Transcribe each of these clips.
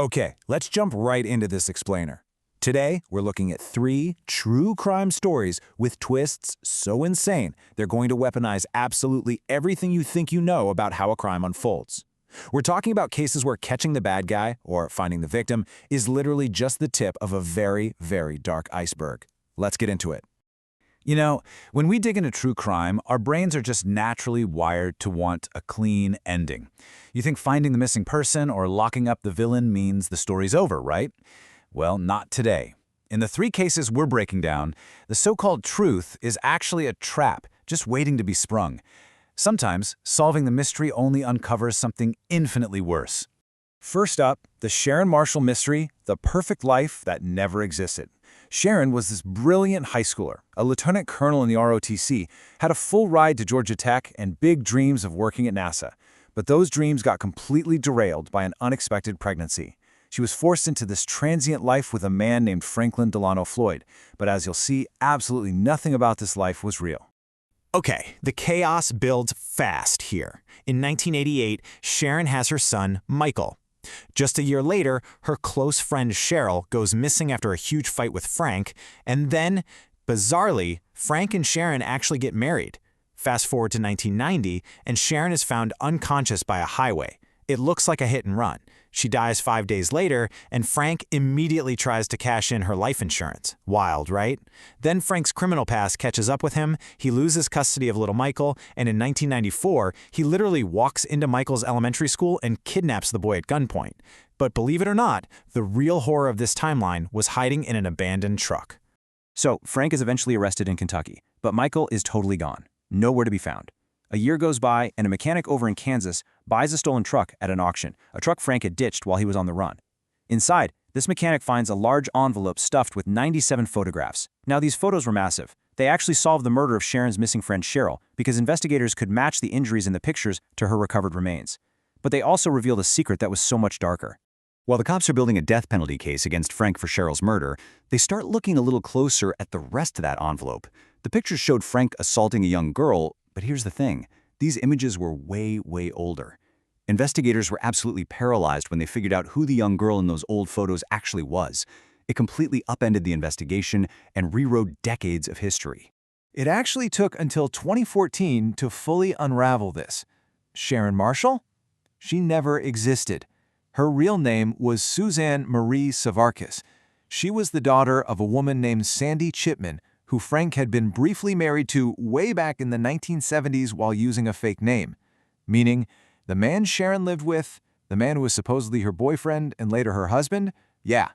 Okay, let's jump right into this explainer. Today, we're looking at 3 true crime stories with twists so insane they're going to weaponize absolutely everything you think you know about how a crime unfolds. We're talking about cases where catching the bad guy, or finding the victim, is literally just the tip of a very, very dark iceberg. Let's get into it. You know, when we dig into true crime, our brains are just naturally wired to want a clean ending. You think finding the missing person or locking up the villain means the story's over, right? Well, not today. In the 3 cases we're breaking down, the so-called truth is actually a trap, just waiting to be sprung. Sometimes, solving the mystery only uncovers something infinitely worse. First up, the Sharon Marshall mystery, the perfect life that never existed. Sharon was this brilliant high schooler, a lieutenant colonel in the ROTC, had a full ride to Georgia Tech and big dreams of working at NASA. But those dreams got completely derailed by an unexpected pregnancy. She was forced into this transient life with a man named Franklin Delano Floyd, but as you'll see, absolutely nothing about this life was real. Okay, the chaos builds fast here. In 1988, Sharon has her son, Michael. Just a year later, her close friend Cheryl goes missing after a huge fight with Frank, and then, bizarrely, Frank and Sharon actually get married. Fast forward to 1990, and Sharon is found unconscious by a highway. It looks like a hit and run. She dies 5 days later, and Frank immediately tries to cash in her life insurance. Wild, right? Then Frank's criminal past catches up with him, he loses custody of little Michael, and in 1994, he literally walks into Michael's elementary school and kidnaps the boy at gunpoint. But believe it or not, the real horror of this timeline was hiding in an abandoned truck. So, Frank is eventually arrested in Kentucky, but Michael is totally gone. Nowhere to be found. A year goes by, and a mechanic over in Kansas buys a stolen truck at an auction, a truck Frank had ditched while he was on the run. Inside, this mechanic finds a large envelope stuffed with 97 photographs. Now, these photos were massive. They actually solved the murder of Sharon's missing friend Cheryl because investigators could match the injuries in the pictures to her recovered remains. But they also revealed a secret that was so much darker. While the cops are building a death penalty case against Frank for Cheryl's murder, they start looking a little closer at the rest of that envelope. The pictures showed Frank assaulting a young girl, but here's the thing. These images were way, way older. Investigators were absolutely paralyzed when they figured out who the young girl in those old photos actually was. It completely upended the investigation and rewrote decades of history. It actually took until 2014 to fully unravel this. Sharon Marshall? She never existed. Her real name was Suzanne Marie Savarkis. She was the daughter of a woman named Sandy Chipman, who Frank had been briefly married to way back in the 1970s while using a fake name. Meaning, the man Sharon lived with, the man who was supposedly her boyfriend and later her husband, yeah,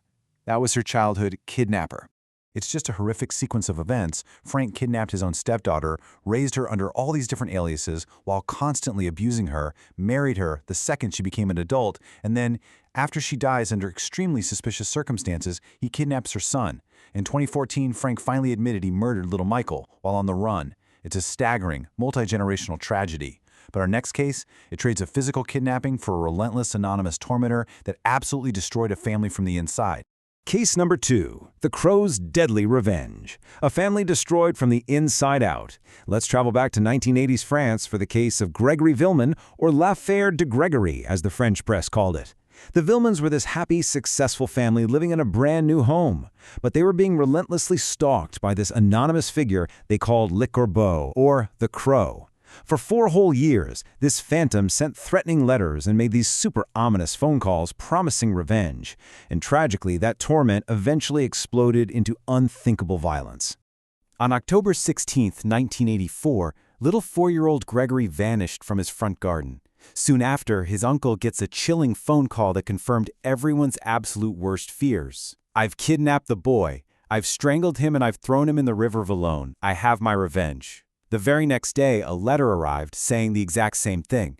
that was her childhood kidnapper. It's just a horrific sequence of events. Frank kidnapped his own stepdaughter, raised her under all these different aliases while constantly abusing her, married her the second she became an adult, and then, after she dies under extremely suspicious circumstances, he kidnaps her son. In 2014, Frank finally admitted he murdered little Michael while on the run. It's a staggering, multi-generational tragedy. But our next case, it trades a physical kidnapping for a relentless anonymous tormentor that absolutely destroyed a family from the inside. Case number 2, The Crow's Deadly Revenge. A family destroyed from the inside out. Let's travel back to 1980s France for the case of Gregory Villman, or L'Affaire de Gregory, as the French press called it. The Villmans were this happy, successful family living in a brand new home. But they were being relentlessly stalked by this anonymous figure they called Le Corbeau, or the Crow. For 4 whole years, this phantom sent threatening letters and made these super ominous phone calls promising revenge. And tragically, that torment eventually exploded into unthinkable violence. On October 16, 1984, little 4-year-old Gregory vanished from his front garden. Soon after, his uncle gets a chilling phone call that confirmed everyone's absolute worst fears. "I've kidnapped the boy. I've strangled him and I've thrown him in the river of Alone. I have my revenge." The very next day, a letter arrived saying the exact same thing.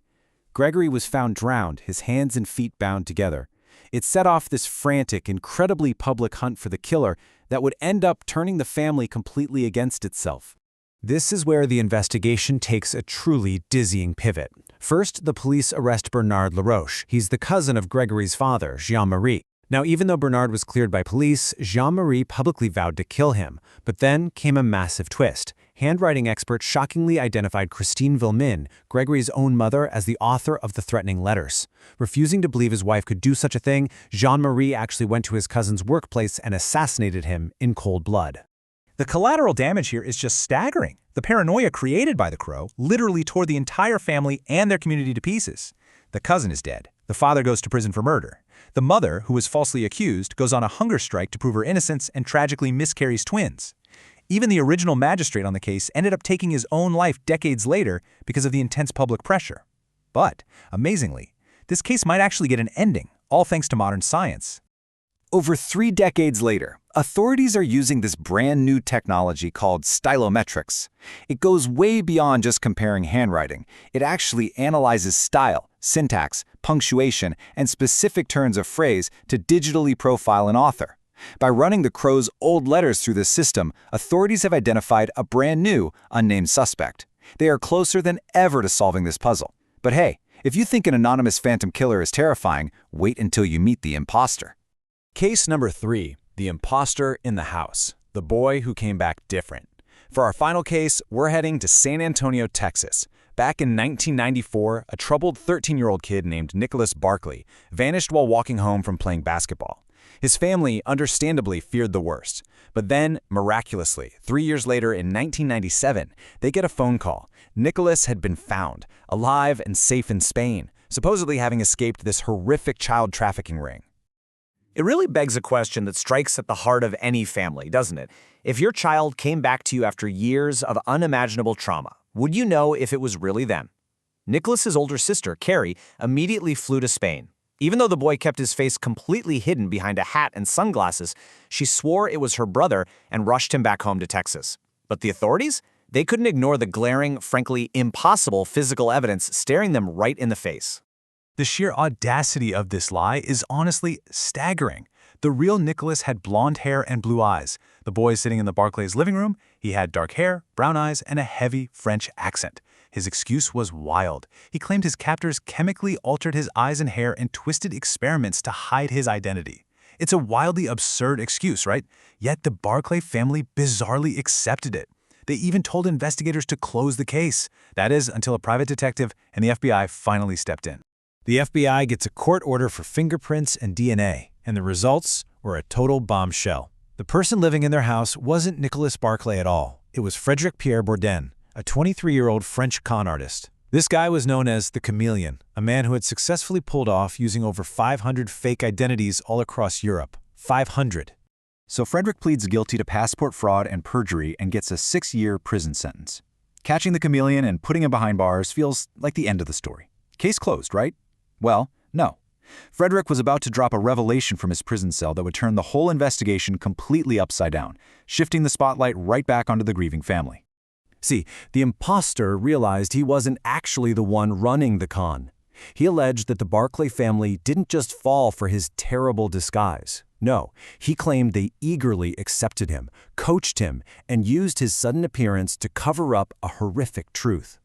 Gregory was found drowned, his hands and feet bound together. It set off this frantic, incredibly public hunt for the killer that would end up turning the family completely against itself. This is where the investigation takes a truly dizzying pivot. First, the police arrest Bernard Laroche. He's the cousin of Gregory's father, Jean-Marie. Now, even though Bernard was cleared by police, Jean-Marie publicly vowed to kill him. But then came a massive twist. handwriting experts shockingly identified Christine Villemin, Gregory's own mother, as the author of the threatening letters. Refusing to believe his wife could do such a thing, Jean-Marie actually went to his cousin's workplace and assassinated him in cold blood. The collateral damage here is just staggering. The paranoia created by the Crow literally tore the entire family and their community to pieces. The cousin is dead. The father goes to prison for murder. The mother, who was falsely accused, goes on a hunger strike to prove her innocence and tragically miscarries twins. Even the original magistrate on the case ended up taking his own life decades later because of the intense public pressure. But, amazingly, this case might actually get an ending, all thanks to modern science. Over 3 decades later, authorities are using this brand new technology called stylometrics. It goes way beyond just comparing handwriting. It actually analyzes style, syntax, punctuation, and specific turns of phrase to digitally profile an author. By running the Crow's old letters through this system, authorities have identified a brand new, unnamed suspect. They are closer than ever to solving this puzzle. But hey, if you think an anonymous phantom killer is terrifying, wait until you meet the imposter. Case number 3, the imposter in the house, the boy who came back different. For our final case, we're heading to San Antonio, Texas. Back in 1994, a troubled 13-year-old kid named Nicholas Barkley vanished while walking home from playing basketball. His family understandably feared the worst. But then, miraculously, 3 years later in 1997, they get a phone call. Nicholas had been found, alive and safe in Spain, supposedly having escaped this horrific child trafficking ring. It really begs a question that strikes at the heart of any family, doesn't it? If your child came back to you after years of unimaginable trauma, would you know if it was really them? Nicholas's older sister, Carrie, immediately flew to Spain. Even though the boy kept his face completely hidden behind a hat and sunglasses, she swore it was her brother and rushed him back home to Texas. But the authorities? They couldn't ignore the glaring, frankly impossible physical evidence staring them right in the face. The sheer audacity of this lie is honestly staggering. The real Nicholas had blonde hair and blue eyes. The boy sitting in the Barclays living room, he had dark hair, brown eyes, and a heavy French accent. His excuse was wild. He claimed his captors chemically altered his eyes and hair and twisted experiments to hide his identity. It's a wildly absurd excuse, right? Yet the Barclay family bizarrely accepted it. They even told investigators to close the case. That is, until a private detective and the FBI finally stepped in. The FBI gets a court order for fingerprints and DNA, and the results were a total bombshell. The person living in their house wasn't Nicholas Barclay at all. It was Frédéric Pierre Bourdin, a 23-year-old French con artist. This guy was known as the Chameleon, a man who had successfully pulled off using over 500 fake identities all across Europe. 500. So Frédéric pleads guilty to passport fraud and perjury and gets a 6-year prison sentence. Catching the chameleon and putting him behind bars feels like the end of the story. Case closed, right? Well, no. Frédéric was about to drop a revelation from his prison cell that would turn the whole investigation completely upside down, shifting the spotlight right back onto the grieving family. See, the imposter realized he wasn't actually the one running the con. He alleged that the Barclay family didn't just fall for his terrible disguise. No, he claimed they eagerly accepted him, coached him, and used his sudden appearance to cover up a horrific truth.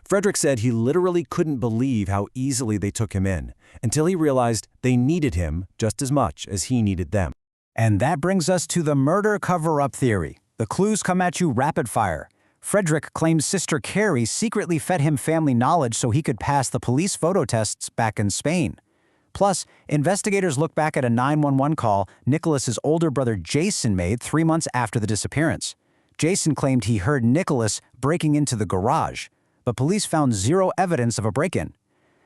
Frédéric said he literally couldn't believe how easily they took him in, until he realized they needed him just as much as he needed them. And that brings us to the murder cover-up theory. The clues come at you rapid fire. Frédéric claims sister Carrie secretly fed him family knowledge so he could pass the police photo tests back in Spain. Plus, investigators look back at a 911 call Nicholas's older brother Jason made 3 months after the disappearance. Jason claimed he heard Nicholas breaking into the garage, but police found zero evidence of a break-in.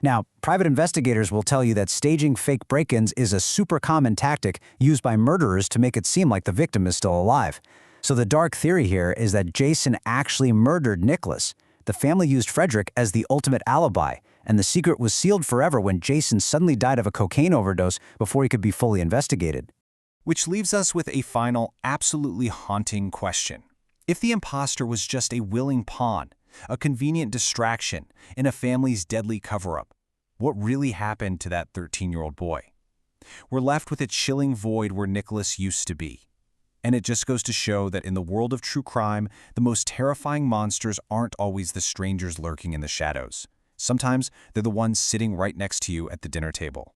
Now, private investigators will tell you that staging fake break-ins is a super common tactic used by murderers to make it seem like the victim is still alive. So the dark theory here is that Jason actually murdered Nicholas. The family used Frédéric as the ultimate alibi, and the secret was sealed forever when Jason suddenly died of a cocaine overdose before he could be fully investigated. Which leaves us with a final, absolutely haunting question. If the imposter was just a willing pawn, a convenient distraction in a family's deadly cover-up, what really happened to that 13-year-old boy? We're left with a chilling void where Nicholas used to be. And it just goes to show that in the world of true crime, the most terrifying monsters aren't always the strangers lurking in the shadows. Sometimes they're the ones sitting right next to you at the dinner table.